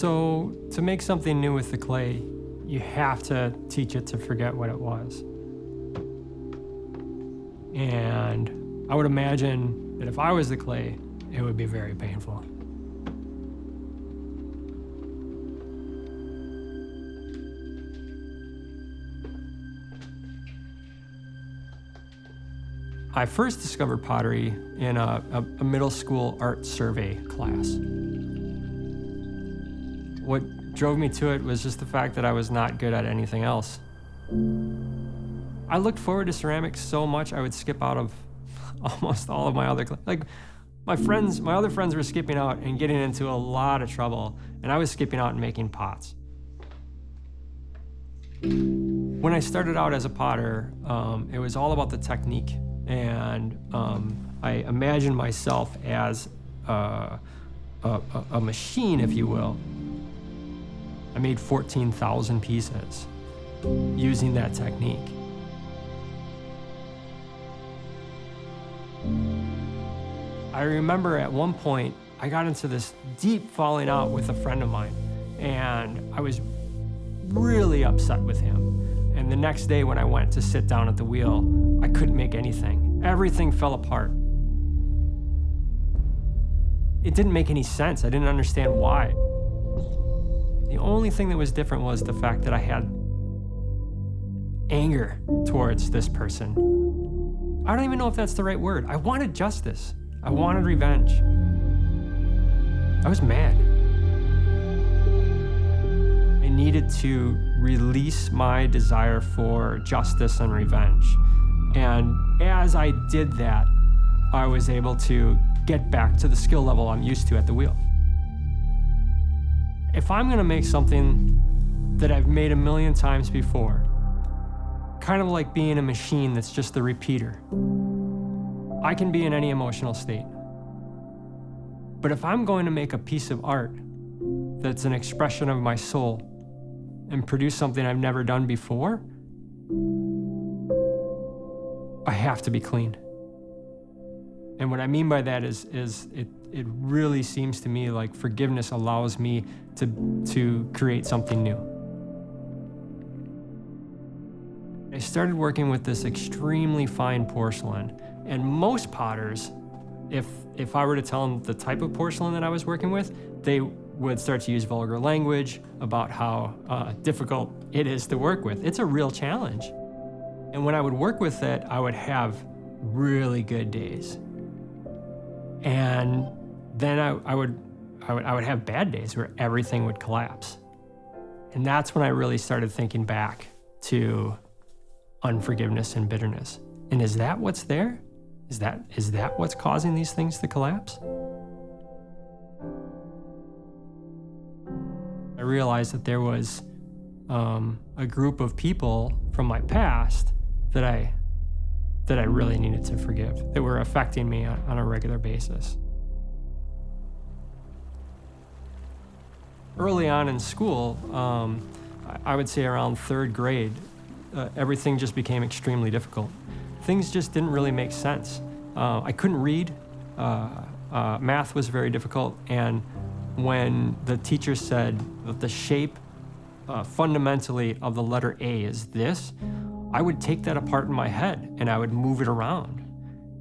So to make something new with the clay, you have to teach it to forget what it was. And I would imagine that if I was the clay, it would be very painful. I first discovered pottery in a middle school art survey class. What drove me to it was just the fact that I was not good at anything else. I looked forward to ceramics so much I would skip out of almost all of my other my other friends were skipping out and getting into a lot of trouble, and I was skipping out and making pots. When I started out as a potter, it was all about the technique, and I imagined myself as a machine, if you will. I made 14,000 pieces using that technique. I remember at one point, I got into this deep falling out with a friend of mine, and I was really upset with him. And the next day when I went to sit down at the wheel, I couldn't make anything. Everything fell apart. It didn't make any sense. I didn't understand why. The only thing that was different was the fact that I had anger towards this person. I don't even know if that's the right word. I wanted justice. I wanted revenge. I was mad. I needed to release my desire for justice and revenge. And as I did that, I was able to get back to the skill level I'm used to at the wheel. If I'm gonna make something that I've made a million times before, kind of like being a machine that's just the repeater, I can be in any emotional state. But if I'm going to make a piece of art that's an expression of my soul and produce something I've never done before, I have to be clean. And what I mean by that is it really seems to me like forgiveness allows me to create something new. I started working with this extremely fine porcelain, and most potters, if I were to tell them the type of porcelain that I was working with, they would start to use vulgar language about how difficult it is to work with. It's a real challenge. And when I would work with it, I would have really good days. And then I would have bad days where everything would collapse. And that's when I really started thinking back to unforgiveness and bitterness. And is that what's there? Is that what's causing these things to collapse? I realized that there was a group of people from my past that I really needed to forgive, that were affecting me on a regular basis. Early on in school, I would say around third grade, everything just became extremely difficult. Things just didn't really make sense. I couldn't read. Math was very difficult. And when the teacher said that the shape fundamentally of the letter A is this, I would take that apart in my head and I would move it around.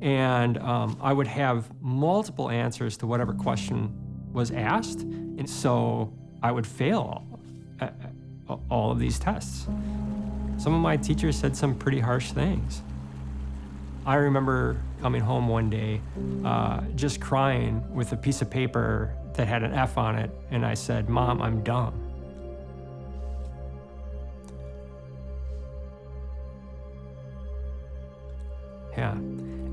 And I would have multiple answers to whatever question was asked. And so I would fail all of these tests. Some of my teachers said some pretty harsh things. I remember coming home one day, just crying with a piece of paper that had an F on it, and I said, "Mom, I'm dumb." Yeah,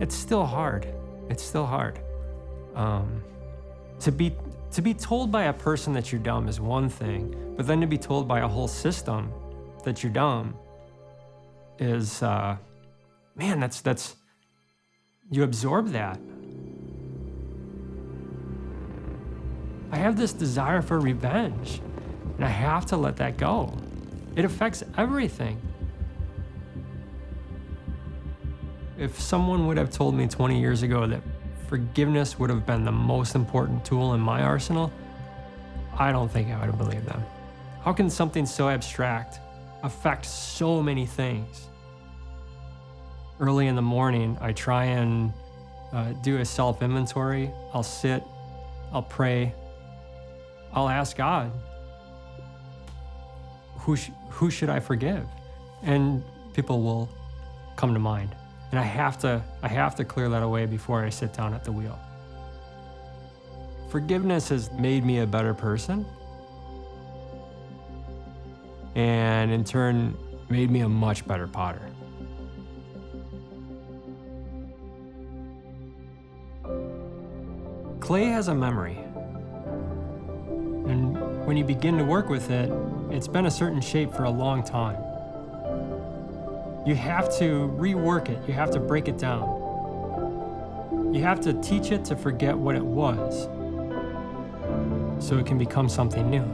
it's still hard. It's still hard. To be told by a person that you're dumb is one thing, but then to be told by a whole system that you're dumb is, man, that's, you absorb that. I have this desire for revenge, and I have to let that go. It affects everything. If someone would have told me 20 years ago that forgiveness would have been the most important tool in my arsenal, I don't think I would have believed them. How can something so abstract affect so many things? Early in the morning, I try and do a self-inventory. I'll sit, I'll pray, I'll ask God, who should I forgive? And people will come to mind. And I have to clear that away before I sit down at the wheel. Forgiveness has made me a better person, and in turn made me a much better potter. Clay has a memory, and when you begin to work with it, it's been a certain shape for a long time. You have to rework it, you have to break it down. You have to teach it to forget what it was, so it can become something new.